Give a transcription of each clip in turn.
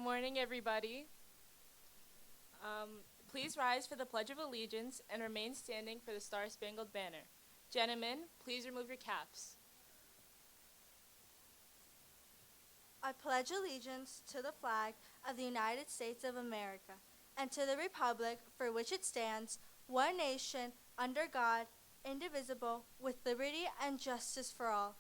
morning, everybody. Please rise for the Pledge of Allegiance and remain standing for the Star-Spangled Banner. Gentlemen, please remove your caps. I pledge allegiance to the flag of the United States of America and to the republic for which it stands, one nation, under God, indivisible, with liberty and justice for all.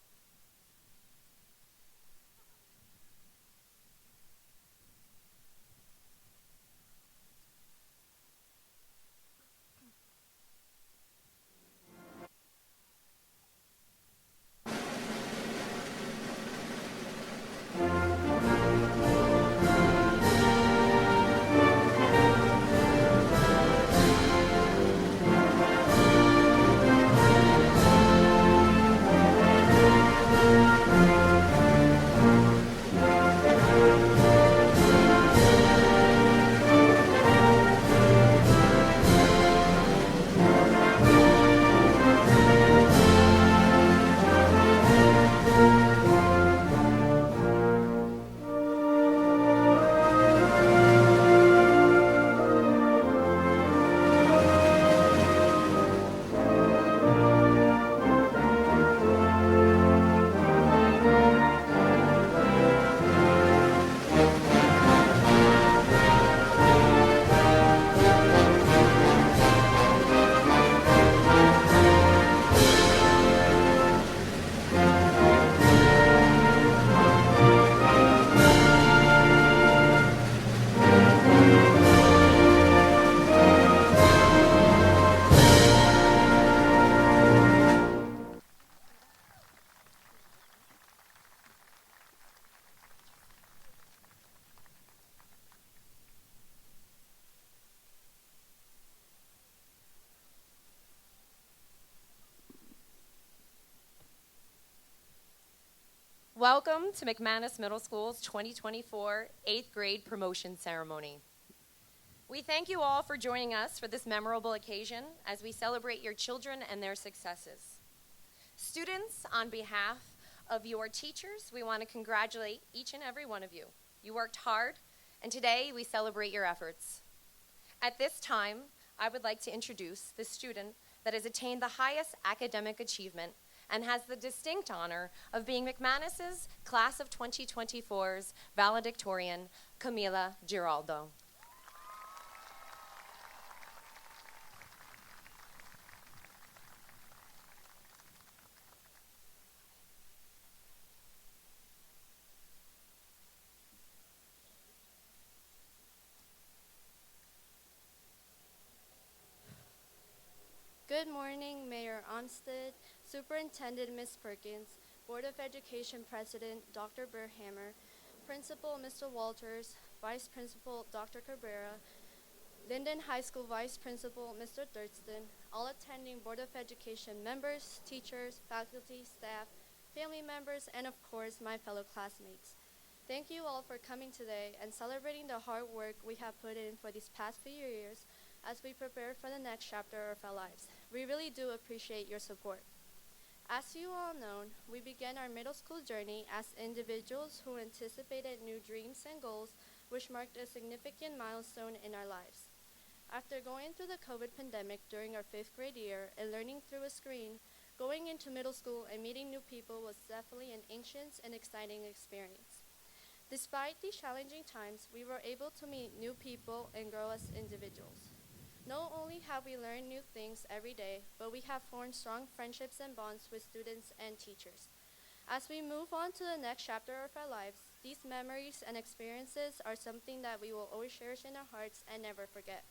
Welcome to McManus Middle School's 2024 8th grade promotion ceremony. We thank you all for joining us for this memorable occasion as we celebrate your children and their successes. Students, on behalf of your teachers, we want to congratulate each and every one of you. You worked hard, and today we celebrate your efforts. At this time, I would like to introduce the student that has attained the highest academic achievement and has the distinct honor of being McManus's Class of 2024's Valedictorian, Camila Giraldo. Good morning, Mayor Onstead, Superintendent Ms. Perkins, Board of Education President Dr. Burhammer, Principal Mr. Walters, Vice Principal Dr. Cabrera, Linden High School Vice Principal Mr. Thurston, all attending Board of Education members, teachers, faculty, staff, family members, and of course, my fellow classmates. Thank you all for coming today and celebrating the hard work we have put in for these past few years as we prepare for the next chapter of our lives. We really do appreciate your support. As you all know, we began our middle school journey as individuals who anticipated new dreams and goals, which marked a significant milestone in our lives. After going through the COVID pandemic during our 5th grade year and learning through a screen, going into middle school and meeting new people was definitely an anxious and exciting experience. Despite these challenging times, we were able to meet new people and grow as individuals. Not only have we learned new things every day, but we have formed strong friendships and bonds with students and teachers. As we move on to the next chapter of our lives, these memories and experiences are something that we will always cherish in our hearts and never forget.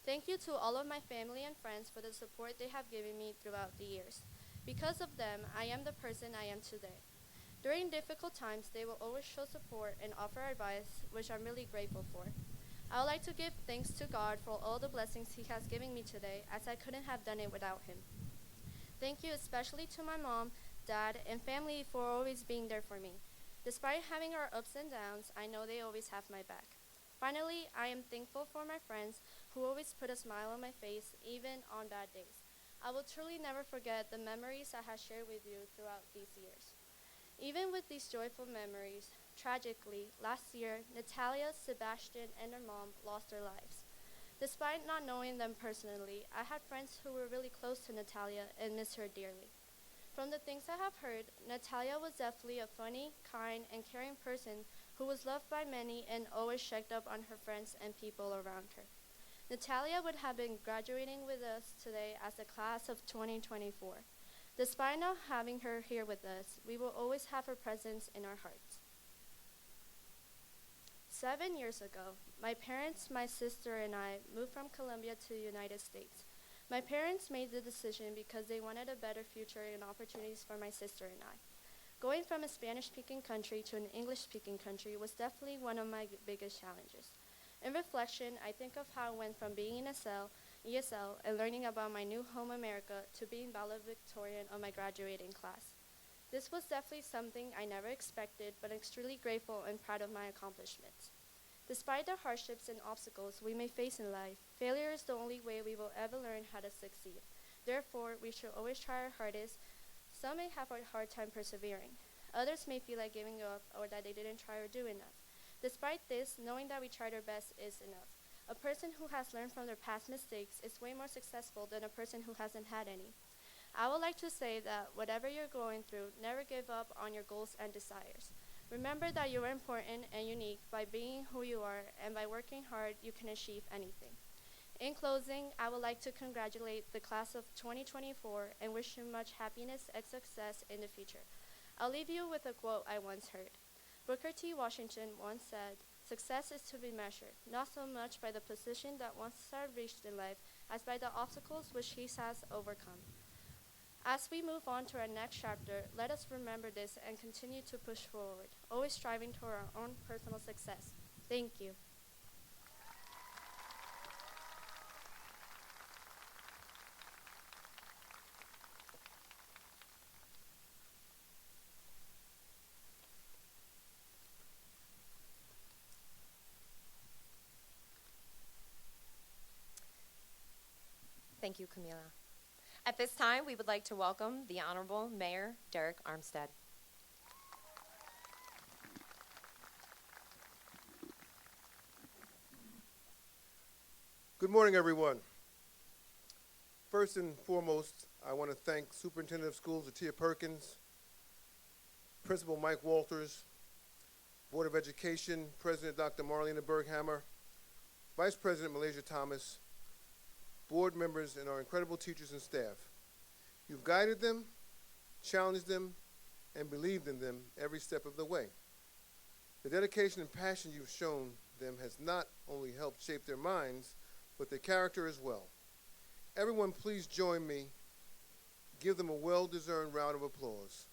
Thank you to all of my family and friends for the support they have given me throughout the years. Because of them, I am the person I am today. During difficult times, they will always show support and offer advice, which I'm really grateful for. I would like to give thanks to God for all the blessings He has given me today, as I couldn't have done it without Him. Thank you especially to my mom, dad, and family for always being there for me. Despite having our ups and downs, I know they always have my back. Finally, I am thankful for my friends who always put a smile on my face, even on bad days. I will truly never forget the memories I have shared with you throughout these years. Even with these joyful memories, Tragically, last year, Natalia, Sebastian, and their mom lost their lives. Despite not knowing them personally, I had friends who were really close to Natalia and missed her dearly. From the things I have heard, Natalia was definitely a funny, kind, and caring person who was loved by many and always checked up on her friends and people around her. Natalia would have been graduating with us today as the class of 2024. Despite not having her here with us, we will always have her presence in our hearts. 7 years ago, my parents, my sister, and I moved from Colombia to the United States. My parents made the decision because they wanted a better future and opportunities for my sister and I. Going from a Spanish-speaking country to an English-speaking country was definitely one of my biggest challenges. In reflection, I think of how I went from being in ESL, and learning about my new home America to being valedictorian of my graduating class. This was definitely something I never expected, but extremely grateful and proud of my accomplishments. Despite the hardships and obstacles we may face in life, failure is the only way we will ever learn how to succeed. Therefore, we should always try our hardest. Some may have a hard time persevering. Others may feel like giving up or that they didn't try or do enough. Despite this, knowing that we tried our best is enough. A person who has learned from their past mistakes is way more successful than a person who hasn't had any. I would like to say that whatever you're going through, never give up on your goals and desires. Remember that you are important and unique by being who you are, and by working hard, you can achieve anything. In closing, I would like to congratulate the class of 2024 and wish you much happiness and success in the future. I'll leave you with a quote I once heard. Booker T. Washington once said, "Success is to be measured, not so much by the position that one has reached in life, as by the obstacles which he has overcome." As we move on to our next chapter, let us remember this and continue to push forward, always striving toward our own personal success. Thank you. Thank you, Camila. At this time, we would like to welcome the Honorable Mayor Derek Armstead. Good morning, everyone. First and foremost, I want to thank Superintendent of Schools Atia Perkins, Principal Mike Walters, Board of Education President Dr. Marlena Berghammer, Vice President Malaysia Thomas, board members, and our incredible teachers and staff. You've guided them, challenged them, and believed in them every step of the way. The dedication and passion you've shown them has not only helped shape their minds, but their character as well. Everyone, please join me. Give them a well-deserved round of applause.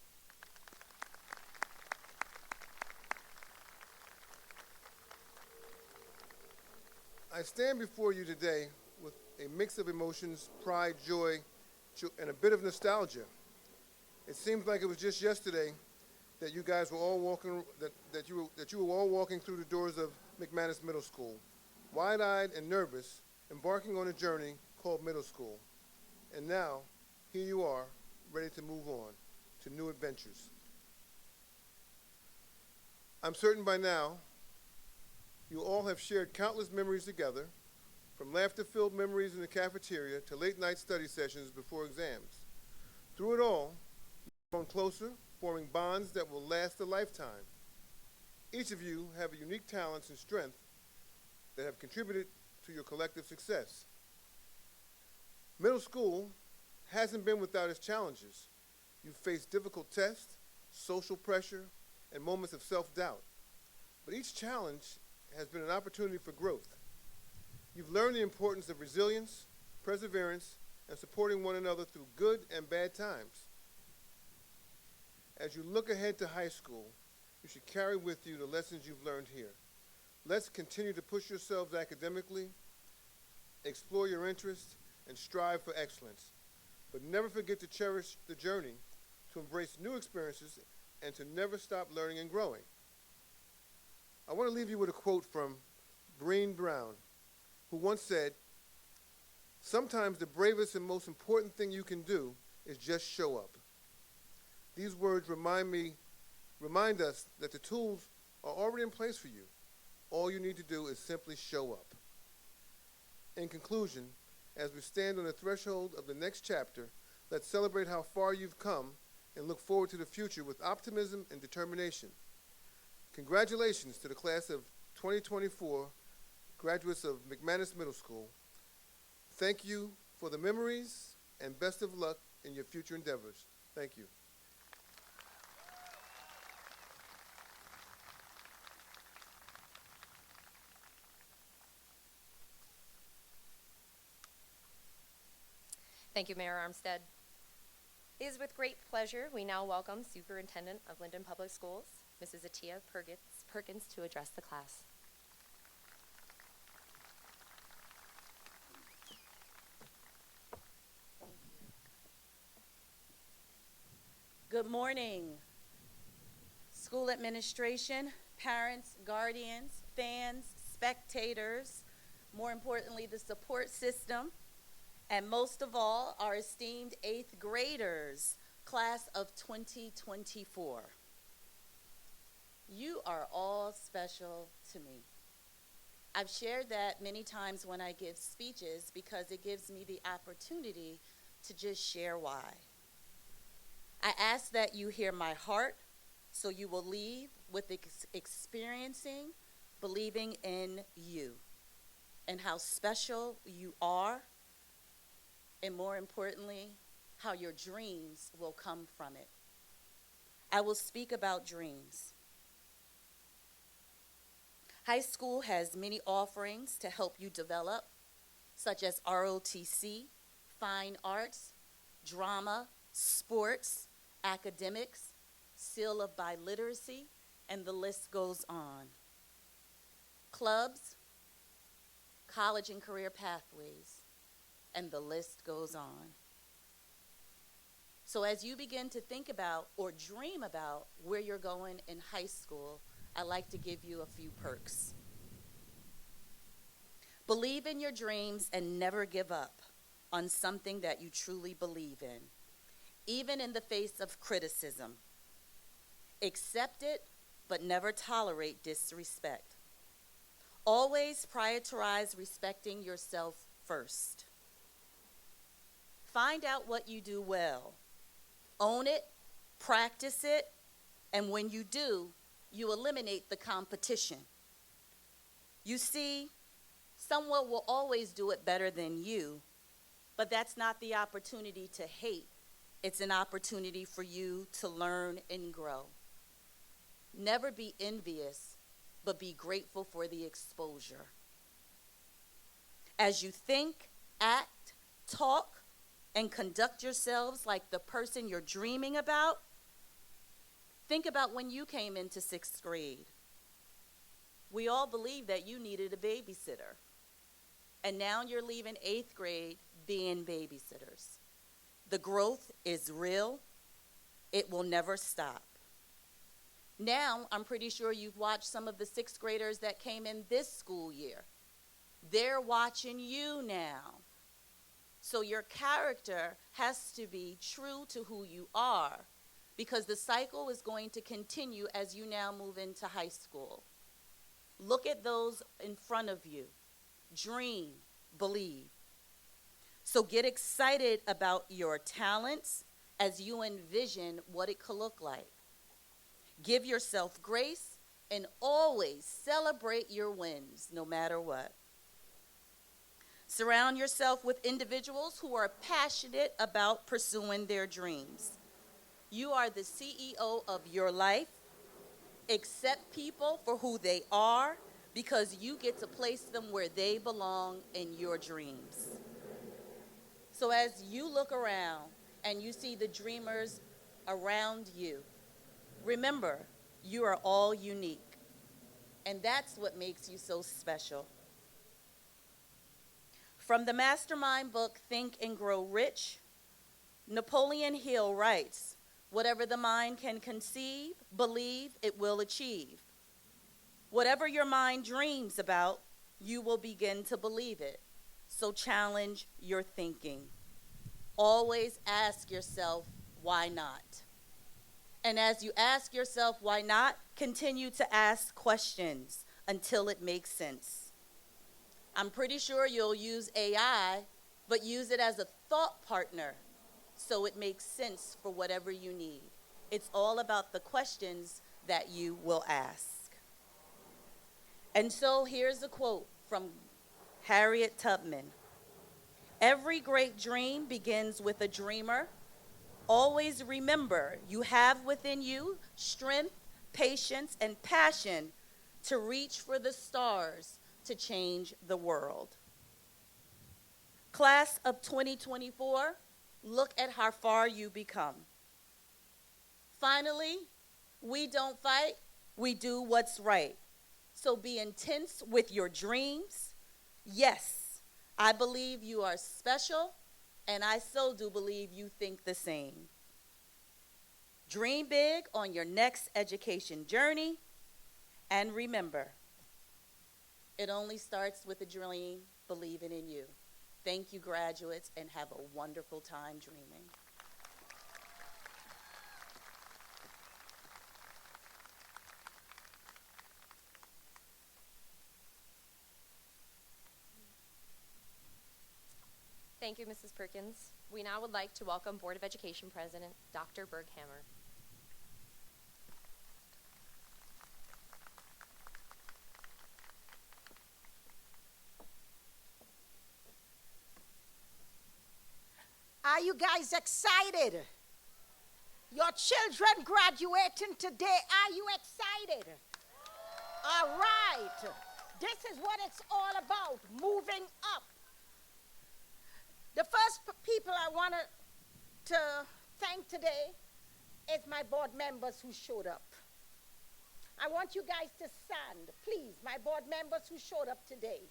I stand before you today with a mix of emotions, pride, joy, and a bit of nostalgia. It seems like it was just yesterday that you guys were all walking, that you were all walking through the doors of McManus Middle School, wide-eyed and nervous, embarking on a journey called middle school. And now, here you are, ready to move on to new adventures. I'm certain by now, you all have shared countless memories together, from laughter-filled memories in the cafeteria to late-night study sessions before exams. Through it all, you've grown closer, forming bonds that will last a lifetime. Each of you have unique talents and strengths that have contributed to your collective success. Middle school hasn't been without its challenges. You've faced difficult tests, social pressure, and moments of self-doubt. But each challenge has been an opportunity for growth. You've learned the importance of resilience, perseverance, and supporting one another through good and bad times. As you look ahead to high school, you should carry with you the lessons you've learned here. Let's continue to push yourselves academically, explore your interests, and strive for excellence. But never forget to cherish the journey, to embrace new experiences, and to never stop learning and growing. I want to leave you with a quote from Breen Brown, who once said, "Sometimes the bravest and most important thing you can do is just show up." These words remind us that the tools are already in place for you. All you need to do is simply show up. In conclusion, as we stand on the threshold of the next chapter, let's celebrate how far you've come and look forward to the future with optimism and determination. Congratulations to the class of 2024 graduates of McManus Middle School. Thank you for the memories and best of luck in your future endeavors. Thank you. Thank you, Mayor Armstead. It is with great pleasure we now welcome Superintendent of Linden Public Schools, Mrs. Atia Perkins, to address the class. Good morning, school administration, parents, guardians, fans, spectators, more importantly, the support system, and most of all, our esteemed 8th graders, class of 2024. You are all special to me. I've shared that many times when I give speeches because it gives me the opportunity to just share why. I ask that you hear my heart so you will leave with experiencing, believing in you and how special you are, and more importantly, how your dreams will come from it. I will speak about dreams. High school has many offerings to help you develop, such as ROTC, fine arts, drama, sports, academics, seal of biliteracy, and the list goes on. Clubs, college and career pathways, and the list goes on. So as you begin to think about or dream about where you're going in high school, I'd like to give you a few perks. Believe in your dreams and never give up on something that you truly believe in, even in the face of criticism. Accept it, but never tolerate disrespect. Always prioritize respecting yourself first. Find out what you do well. Own it, practice it, and when you do, you eliminate the competition. You see, someone will always do it better than you, but that's not the opportunity to hate. It's an opportunity for you to learn and grow. Never be envious, but be grateful for the exposure. As you think, act, talk, and conduct yourselves like the person you're dreaming about, think about when you came into 6th grade. We all believe that you needed a babysitter. And now you're leaving 8th grade being babysitters. The growth is real. It will never stop. Now, I'm pretty sure you've watched some of the 6th graders that came in this school year. They're watching you now. So your character has to be true to who you are, because the cycle is going to continue as you now move into high school. Look at those in front of you. Dream, believe. So get excited about your talents as you envision what it could look like. Give yourself grace and always celebrate your wins, no matter what. Surround yourself with individuals who are passionate about pursuing their dreams. You are the CEO of your life. Accept people for who they are, because you get to place them where they belong in your dreams. So as you look around and you see the dreamers around you, remember, you are all unique. And that's what makes you so special. From the mastermind book, Think and Grow Rich, Napoleon Hill writes, "Whatever the mind can conceive, believe it will achieve. Whatever your mind dreams about, you will begin to believe it. So challenge your thinking. Always ask yourself, why not?" And as you ask yourself why not, continue to ask questions until it makes sense. I'm pretty sure you'll use AI, but use it as a thought partner so it makes sense for whatever you need. It's all about the questions that you will ask. And so here's a quote from Harriet Tubman. Every great dream begins with a dreamer. Always remember, you have within you strength, patience, and passion to reach for the stars to change the world. Class of 2024, look at how far you become. Finally, we don't fight, we do what's right. So be intense with your dreams. Yes, I believe you are special, and I so do believe you think the same. Dream big on your next education journey, and remember, it only starts with a dream believing in you. Thank you, graduates, and have a wonderful time dreaming. Thank you, Mrs. Perkins. We now would like to welcome Board of Education President Dr. Berghammer. Are you guys excited? Your children graduating today, are you excited? All right. This is what it's all about, moving up. The first people I want to thank today is my board members who showed up. I want you guys to stand, please, my board members who showed up today.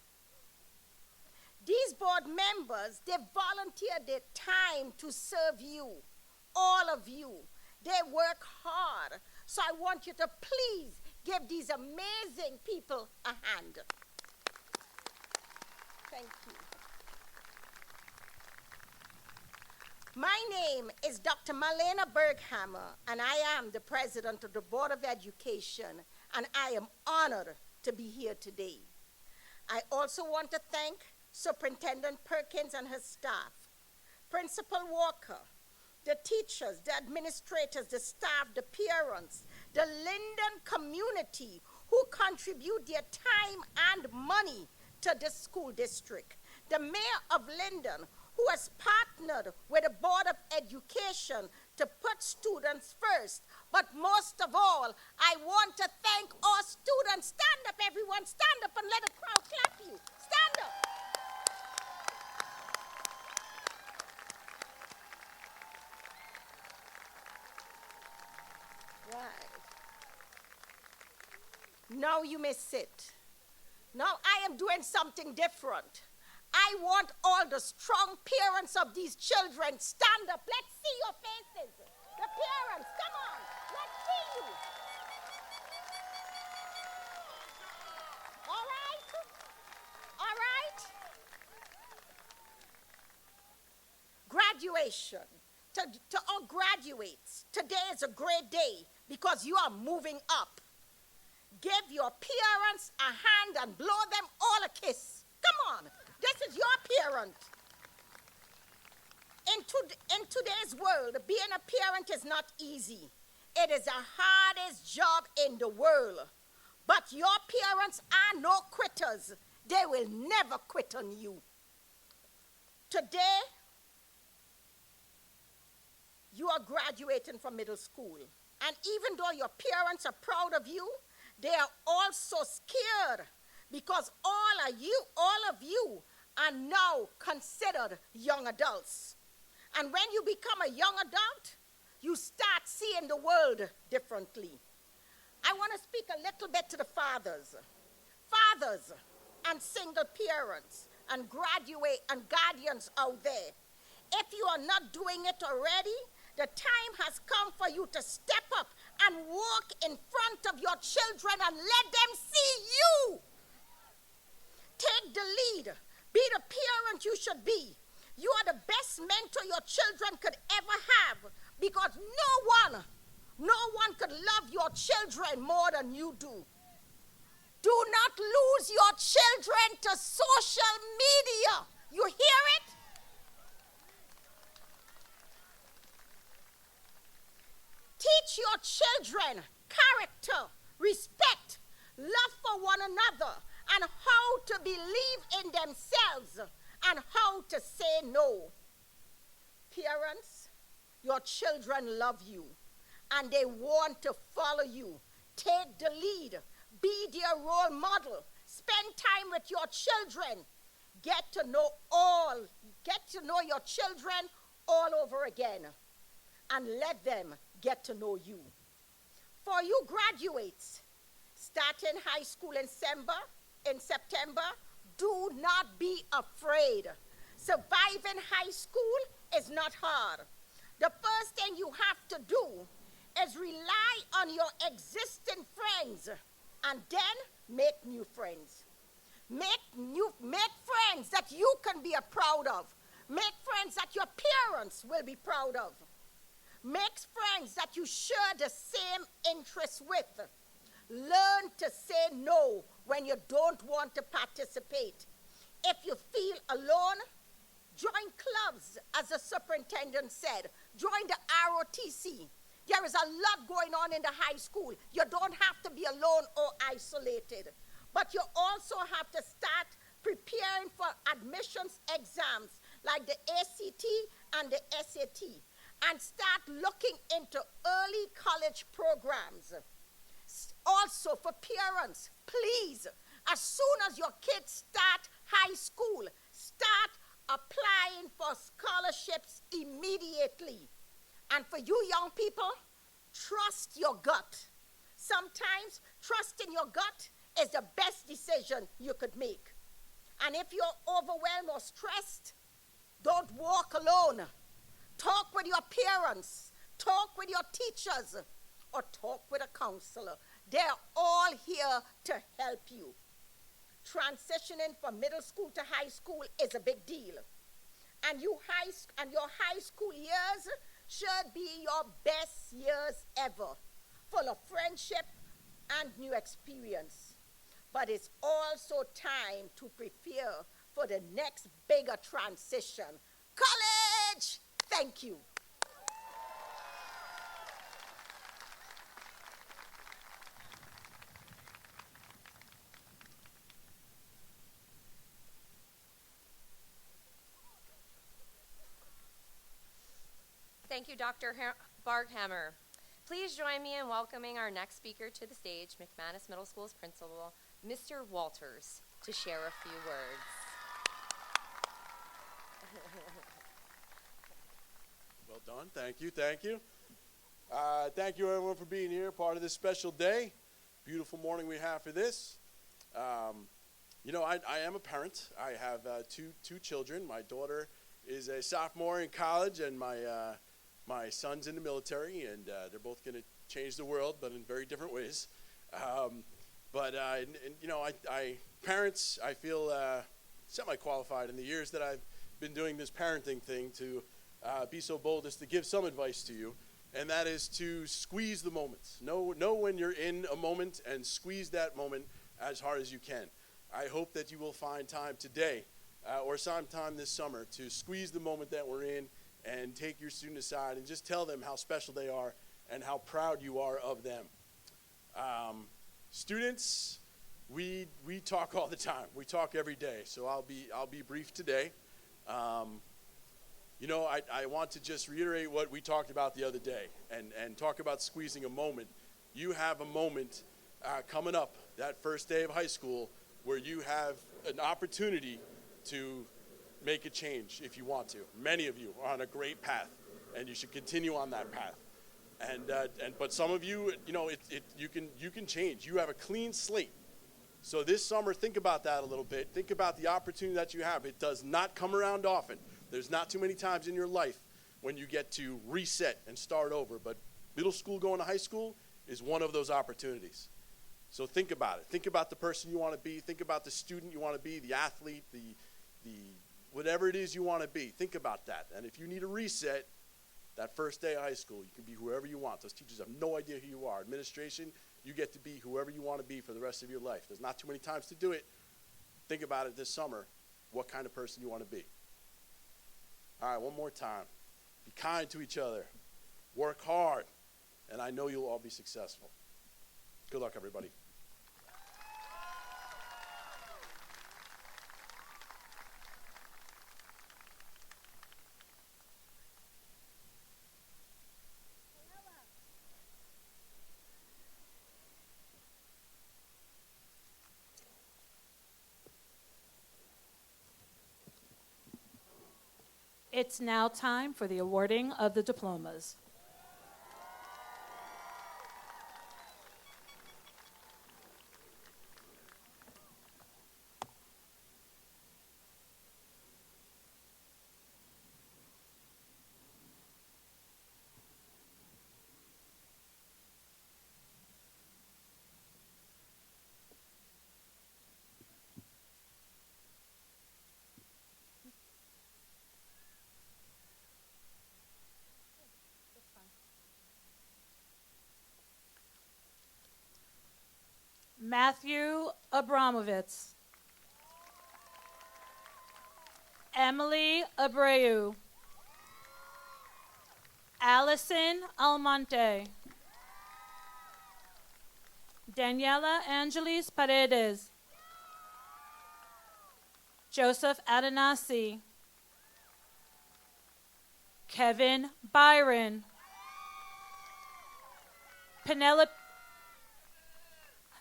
These board members, they volunteered their time to serve you, all of you. They work hard. So I want you to please give these amazing people a hand. Thank you. My name is Dr. Malena Berghammer, and I am the president of the Board of Education, and I am honored to be here today. I also want to thank Superintendent Perkins and her staff, Principal Walker, the teachers, the administrators, the staff, the parents, the Linden community who contribute their time and money to the school district, the mayor of Linden who has partnered with the Board of Education to put students first. But most of all, I want to thank our students. Stand up, everyone. Stand up and let the crowd clap you. Stand up. Right. Now you may sit. Now I am doing something different. I want all the strong parents of these children stand up. Let's see your faces. The parents, come on. Let's see you. All right? All right? Graduation. To all graduates, today is a great day because you are moving up. Give your parents a hand and blow them all a kiss. Come on. This is your parent. In today's world, being a parent is not easy. It is the hardest job in the world. But your parents are no quitters. They will never quit on you. Today, you are graduating from middle school. And even though your parents are proud of you, they are also scared because all of you are now considered young adults. And when you become a young adult, you start seeing the world differently. I want to speak a little bit to the fathers. Fathers and single parents and graduate and guardians out there. If you are not doing it already, the time has come for you to step up and walk in front of your children and let them see you. Take the lead. Be the parent you should be. You are the best mentor your children could ever have because no one No one could love your children more than you do. Do not lose your children to social media. You hear it? Teach your children character, respect, love for one another, and how to believe in themselves and how to say no. Parents, your children love you and they want to follow you. Take the lead. Be their role model. Spend time with your children. Get to know your children all over again. And let them get to know you. For you graduates, starting high school in September, do not be afraid. Surviving high school is not hard. The first thing you have to do is rely on your existing friends and then make new friends. Make friends that you can be proud of. Make friends that your parents will be proud of. Make friends that you share the same interests with. Learn to say no when you don't want to participate. If you feel alone, join clubs, as the superintendent said. Join the ROTC. There is a lot going on in the high school. You don't have to be alone or isolated. But you also have to start preparing for admissions exams like the ACT and the SAT, and start looking into early college programs. Also for parents, please, as soon as your kids start high school, start applying for scholarships immediately. And for you young people, trust your gut. Sometimes trusting your gut is the best decision you could make. And if you're overwhelmed or stressed, don't walk alone. Talk with your parents, talk with your teachers, or talk with a counselor. They're all here to help you. Transitioning from middle school to high school is a big deal. And your high school years should be your best years ever, full of friendship and new experience. But it's also time to prepare for the next bigger transition. College! Thank you. Thank you, Dr. Barghammer. Please join me in welcoming our next speaker to the stage, McManus Middle School's principal, Mr. Walters, to share a few words. Well done. Thank you. Thank you. Thank you, everyone, for being here, part of this special day. Beautiful morning we have for this. You know, I am a parent. I have two children. My daughter is a sophomore in college, and my son's in the military, and they're both going to change the world, but in very different ways. You know, parents, I feel semi-qualified in the years that I've been doing this parenting thing to be so bold as to give some advice to you, and that is to squeeze the moments. Know when you're in a moment and squeeze that moment as hard as you can. I hope that you will find time today or sometime this summer to squeeze the moment that we're in and take your student aside and just tell them how special they are and how proud you are of them. Students, we talk all the time. We talk every day, so I'll be brief today. You know, I want to just reiterate what we talked about the other day and talk about squeezing a moment. You have a moment coming up that first day of high school where you have an opportunity to make a change if you want to. Many of you are on a great path, and you should continue on that path. But some of you, you know, you can change. You have a clean slate. So this summer, think about that a little bit. Think about the opportunity that you have. It does not come around often. There's not too many times in your life when you get to reset and start over. But middle school going to high school is one of those opportunities. So think about it. Think about the person you want to be. Think about the student you want to be, the athlete, the whatever it is you want to be. Think about that. And if you need a reset, That first day of high school, you can be whoever you want. Those teachers have no idea who you are. Administration, you get to be whoever you want to be for the rest of your life. There's not too many times to do it. Think about it this summer, what kind of person you want to be. All right, one more time. Be kind to each other. Work hard. And I know you'll all be successful. Good luck, everybody. It's now time for the awarding of the diplomas. Matthew Abramovitz. Emily Abreu. Allison Almonte. Daniela Angelis Paredes. Joseph Adanasi. Kevin Byron.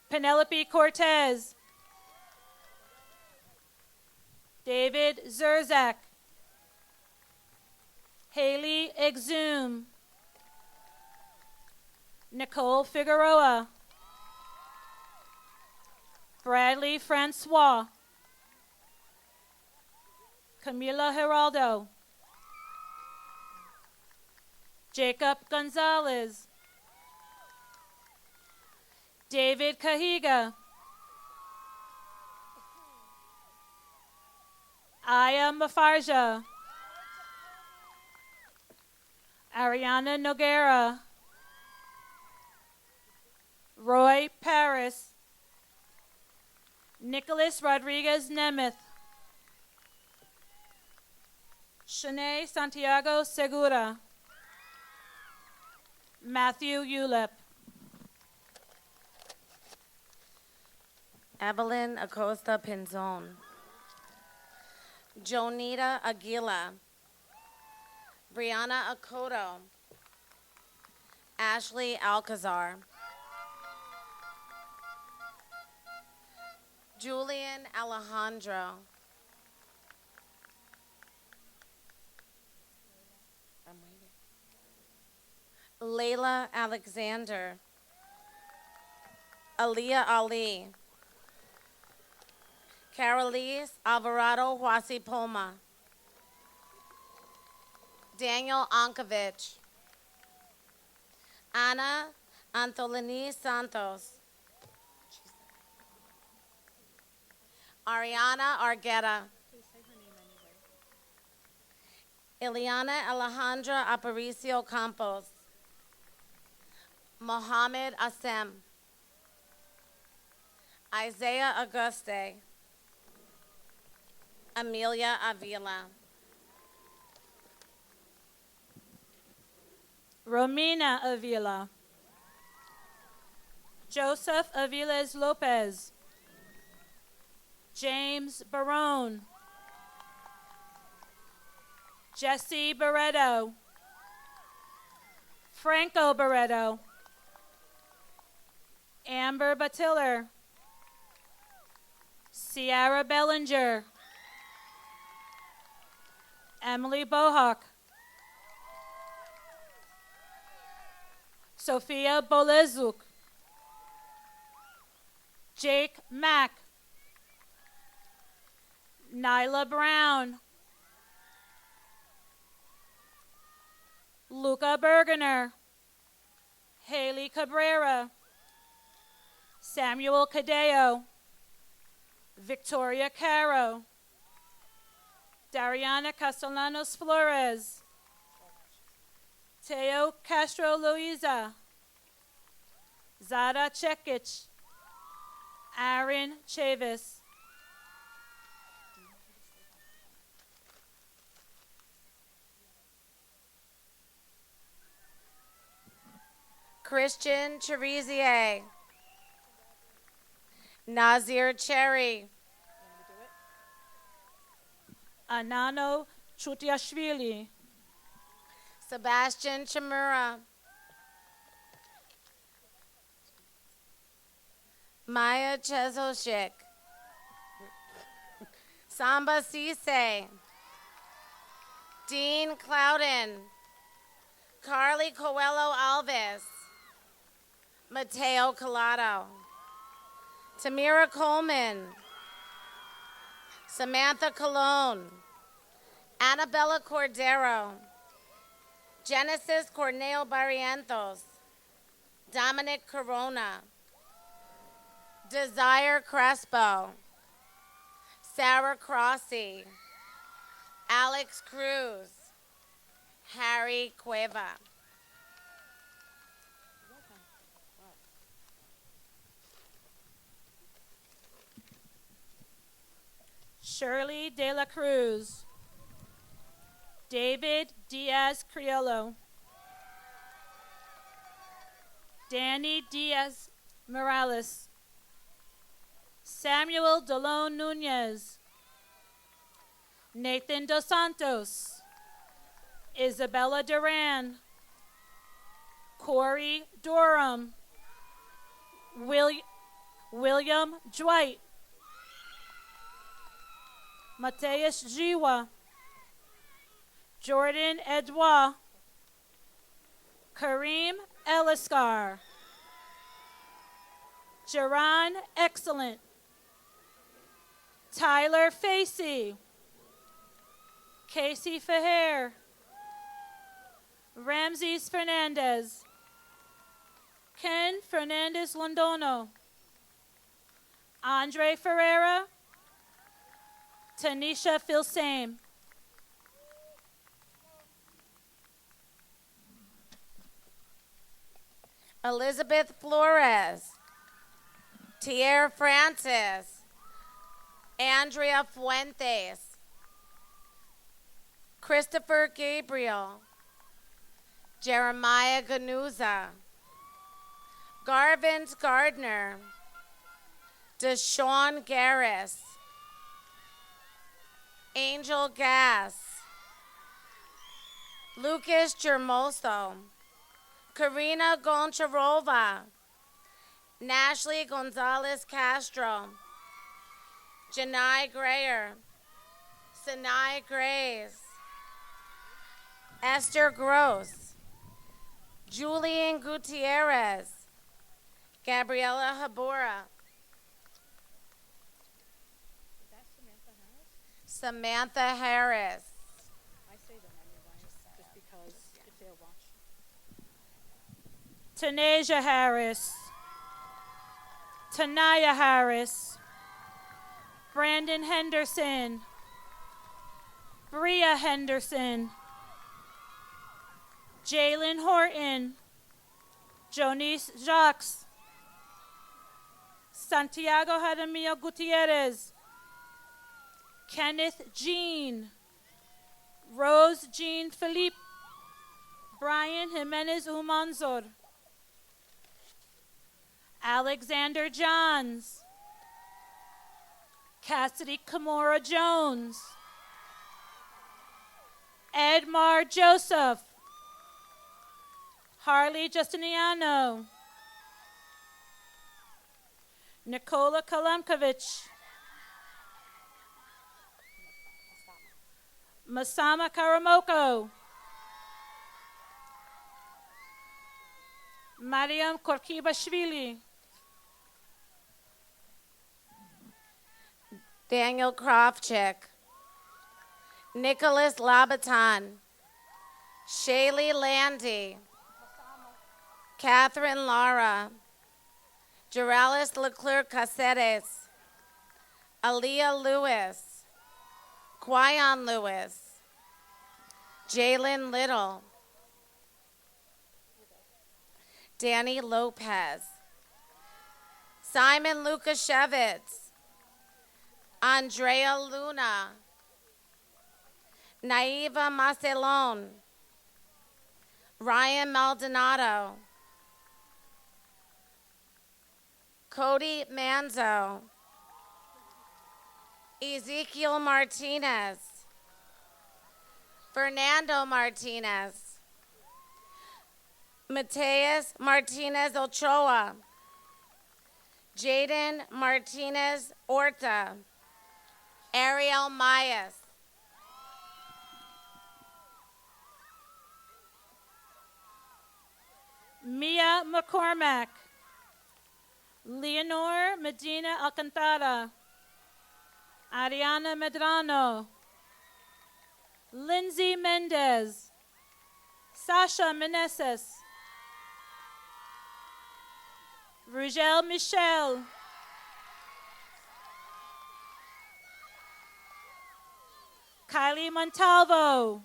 Penelope Cortez. David Zerzak. Haley Exum. Nicole Figueroa. Bradley Francois. Camila Geraldo. Jacob Gonzalez. David Cahiga. Aya Mafarja. Ariana Noguera. Roy Paris. Nicholas Rodriguez Nemeth. Shanae Santiago Segura. Matthew Ulep. Evelyn Acosta Pinzon. Jonita Aguila. Brianna Akoto. Ashley Alcazar. Julian Alejandro. Layla Alexander. Aaliyah Ali. Carolise Alvarado Huasi Poma. Daniel Ankovich. Ana Antolini Santos. Ariana Argueta. Ileana Alejandra Aparicio Campos. Mohammed Assem. Isaiah Auguste. Amelia Avila. Romina Avila. Joseph Aviles Lopez. James Barone. Jesse Barreto. Franco Barreto. Amber Batiller. Sierra Bellinger. Emily Bohawk. Sophia Bolezuk. Jake Mack. Nyla Brown. Luca Bergener. Haley Cabrera. Samuel Cadeo. Victoria Caro. Dariana Castellanos Flores. Mateo Castro Luisa, Zara Chekic, Aaron Chavis, Christian Cherizier, Nazir Cherry, Anano Chutiashvili, Sebastian Chamura, Maya Chezoshik, Samba Cisse, Dean Clouden, Carly Coelho Alves, Mateo Collado, Tamira Coleman, Samantha Colon, Annabella Cordero, Genesis Corneo Barrientos, Dominic Corona, Desire Crespo, Sarah Crossy, Alex Cruz, Harry Cueva. Shirley De La Cruz, David Diaz Criollo, Danny Diaz Morales, Samuel Delone Nunez, Nathan Dos Santos, Isabella Duran, Corey Durham, William Dwight, Mateus Jiwa, Jordan Edouard, Kareem Eliscar, Jaron Excellent, Tyler Facey, Casey Faher, Ramses Fernandez, Ken Fernandez Londono, Andre Ferreira, Tanisha Filsame. Elizabeth Flores, Tierre Francis, Andrea Fuentes, Christopher Gabriel, Jeremiah Ganuza, Garvin Gardner, Deshaun Garris, Angel Gass, Lucas Germoso, Karina Goncharova, Nashley Gonzalez Castro, Janai Grayer, Sinai Grays, Esther Gross, Julian Gutierrez, Gabriela Habora, Samantha Harris. I say them anyway, just because if they're watching. Tanasia Harris, Tanaya Harris, Brandon Henderson, Bria Henderson, Jalen Horton, Jonice Jacques, Santiago Jaramillo Gutierrez, Kenneth Jean, Rose Jean Philippe, Brian Jimenez Umanzor, Alexander Johns, Cassidy Kimura Jones, Edmar Joseph, Harley Justiniano, Nicola Kalamkovich, Masama Karamoko, Mariam Korkibashvili, Daniel Krofchick, Nicholas Labaton, Shaylee Landy, Catherine Lara, Jeralis Leclerc Caceres, Aaliyah Lewis, Quyon Lewis, Jalen Little, Danny Lopez, Simon Lukashevitz, Andrea Luna, Naiva Macelon, Ryan Maldonado, Cody Manzo, Ezekiel Martinez, Fernando Martinez, Mateus Martinez Ochoa, Jaden Martinez Orta, Ariel Myles, Mia McCormack, Leonor Medina Alcantara, Ariana Medrano, Lindsay Mendez, Sasha Meneses, Rugel Michel, Kylie Montalvo,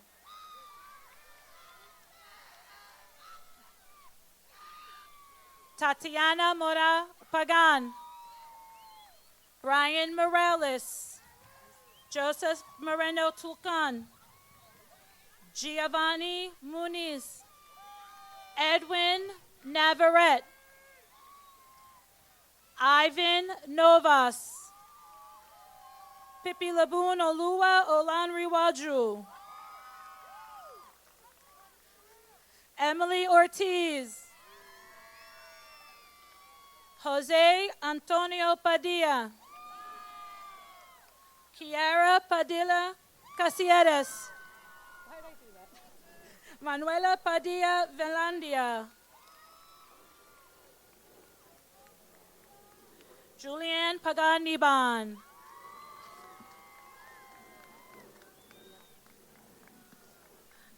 Tatiana Mora Pagan, Brian Morales, Joseph Moreno Tulcan, Giovanni Muniz, Edwin Navarrete, Ivan Novas, Pippi Labun Olua Olanriwaju, Emily Ortiz, Jose Antonio Padilla, Kiara Padilla Casieres, Manuela Padilla Velandia, Julianne Paganiban,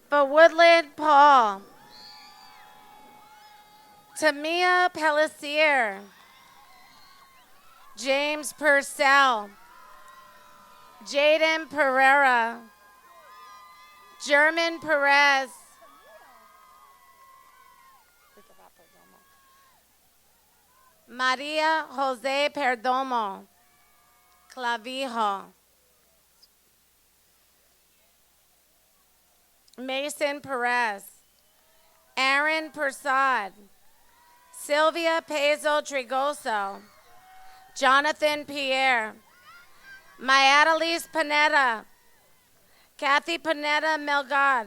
for Woodland Paul, Tamia Pellissier, James Purcell, Jaden Pereira, German Perez, Maria Jose Perdomo, Clavijo, Mason Perez, Aaron Persad, Sylvia Pezo Trigoso, Jonathan Pierre, Mayadalise Panetta, Kathy Panetta Melgad,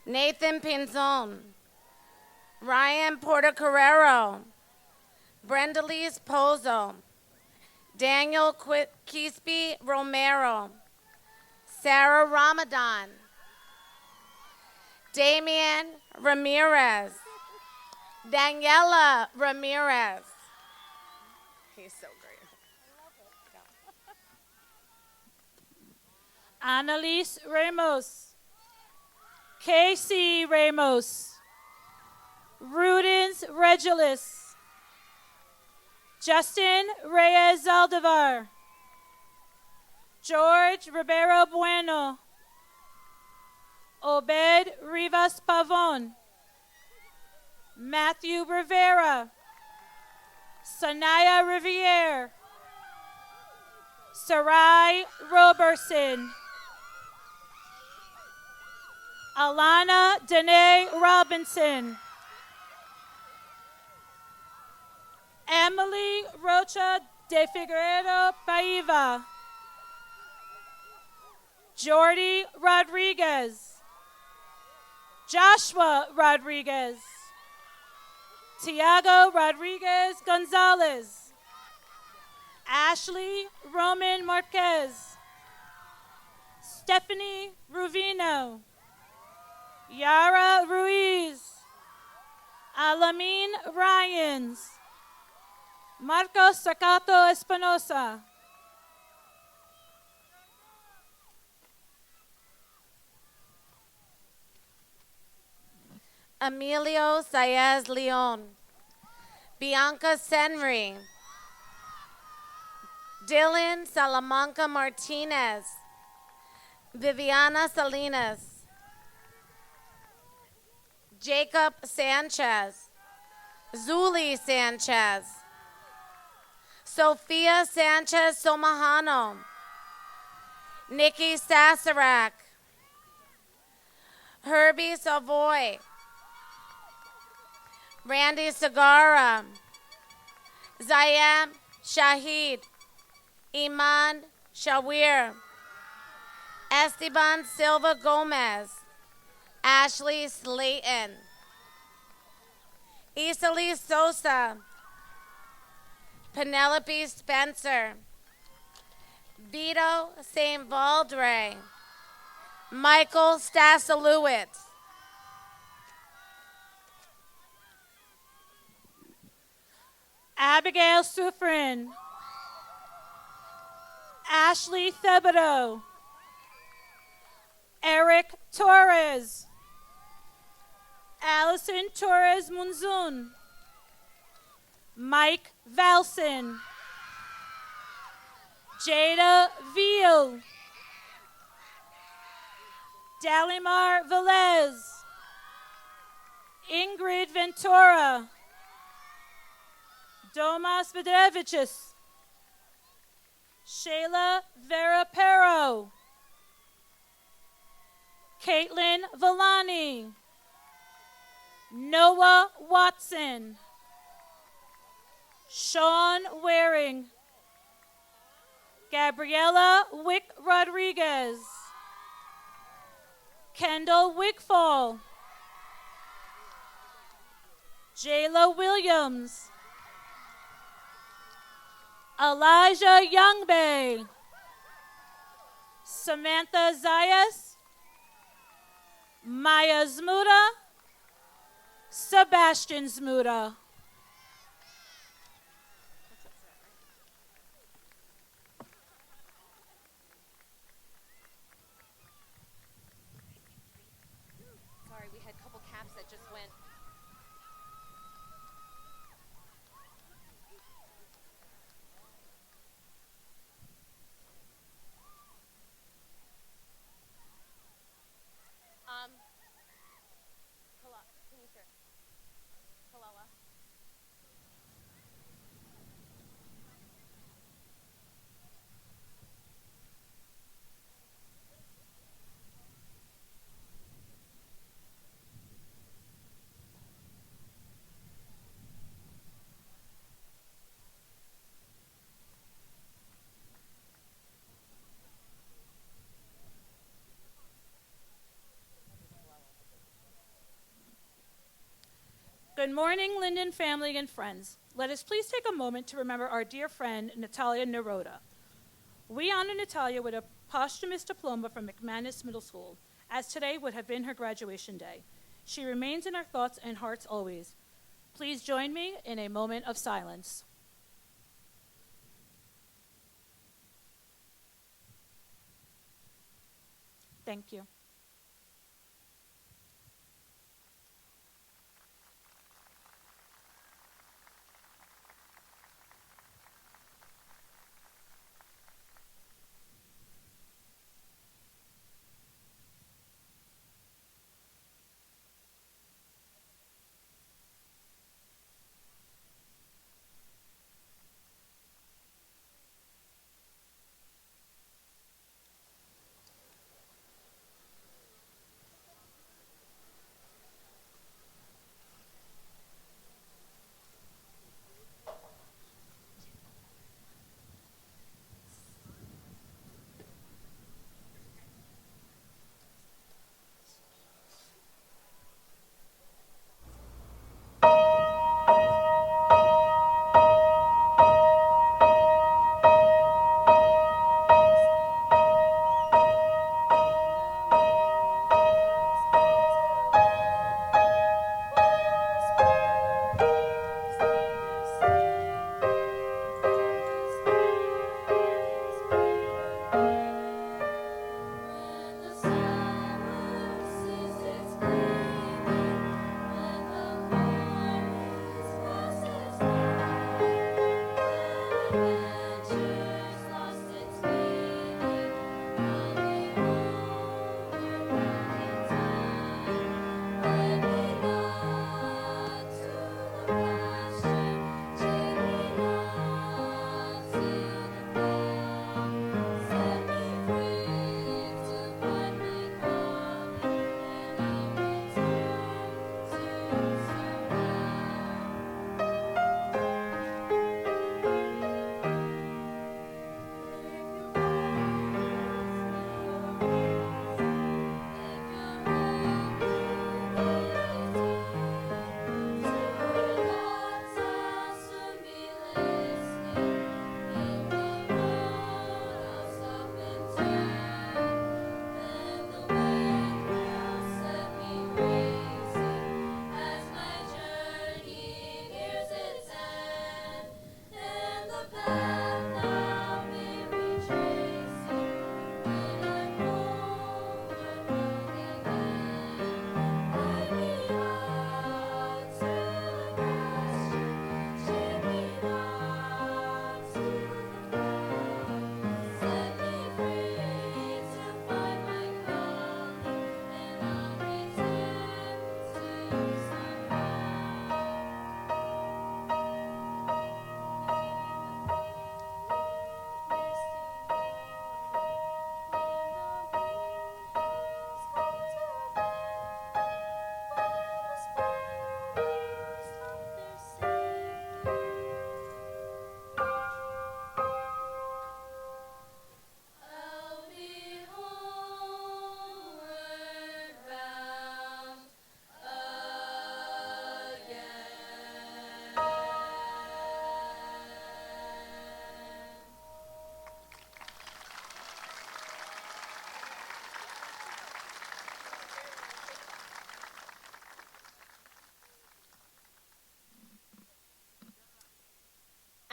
Nathan Pinzon, Ryan Portocarrero, Brendalise Pozo, Daniel Quispe Romero, Sarah Ramadan, Damian Ramirez, Daniela Ramirez. He's so great. Annalise Ramos, Casey Ramos, Rudens Regulus, Justin Reyes Zaldivar, George Ribeiro Bueno, Obed Rivas Pavon, Matthew Rivera, Sanaya Riviere, Sarai Roberson, Alana Danae Robinson, Emily Rocha de Figueredo Paiva, Jordi Rodriguez, Joshua Rodriguez, Tiago Rodriguez Gonzalez, Ashley Roman Marquez, Stephanie Ruvino, Yara Ruiz, Alameen Ryans, Marcos Sacato Espinosa, Emilio Saez Leon, Bianca Senri, Dylan Salamanca Martinez, Viviana Salinas, Jacob Sanchez, Zuli Sanchez, Sophia Sanchez Somajano, Nikki Sassarak, Herbie Savoy, Randy Sagara, Zayam Shahid, Iman Shawir, Esteban Silva Gomez, Ashley Slayton, Isali Sosa, Penelope Spencer, Vito St. Valdre, Michael Stasilewicz, Abigail Sufrin, Ashley Thibodeau, Eric Torres, Allison Torres Munzun, Mike Valson, Jada Veal, Dalimar Velez, Ingrid Ventura, Domas Vedrevichus, Shayla Vera Pero, Caitlin Villani, Noah Watson, Sean Waring, Gabriella Wick Rodriguez, Kendall Wigfall, Jayla Williams, Elijah Youngbay, Samantha Zayas, Maya Zmuda, Sebastian Zmuda. Sorry, we had a couple caps that just went. Can you hear? Kalala. Good morning, Linden family and friends. Let us please take a moment to remember our dear friend, Natalia Naroda. We honor Natalia with a posthumous diploma from McManus Middle School, as today would have been her graduation day. She remains in our thoughts and hearts always. Please join me in a moment of silence. Thank you.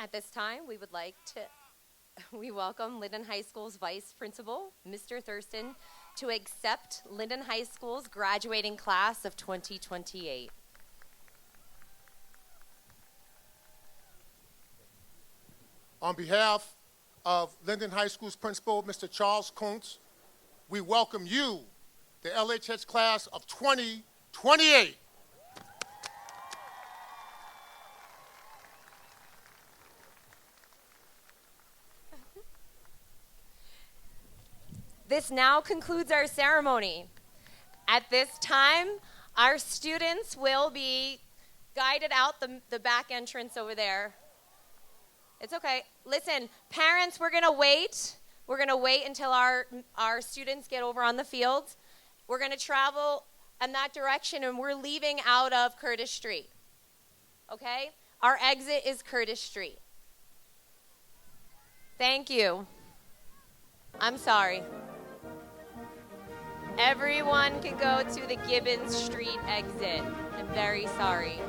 At this time, we would like to we welcome Linden High School's Vice Principal, Mr. Thurston, to accept Linden High School's graduating class of 2028. On behalf of Linden High School's principal, Mr. Charles Kuntz, we welcome you, the LHS class of 2028. This now concludes our ceremony. At this time, our students will be guided out the back entrance over there. It's okay. Listen, parents, we're going to wait. We're going to wait until our students get over on the field. We're going to travel in that direction, and we're leaving out of Curtis Street. Okay? Our exit is Curtis Street. Thank you. I'm sorry. Everyone can go to the Gibbons Street exit. I'm very sorry.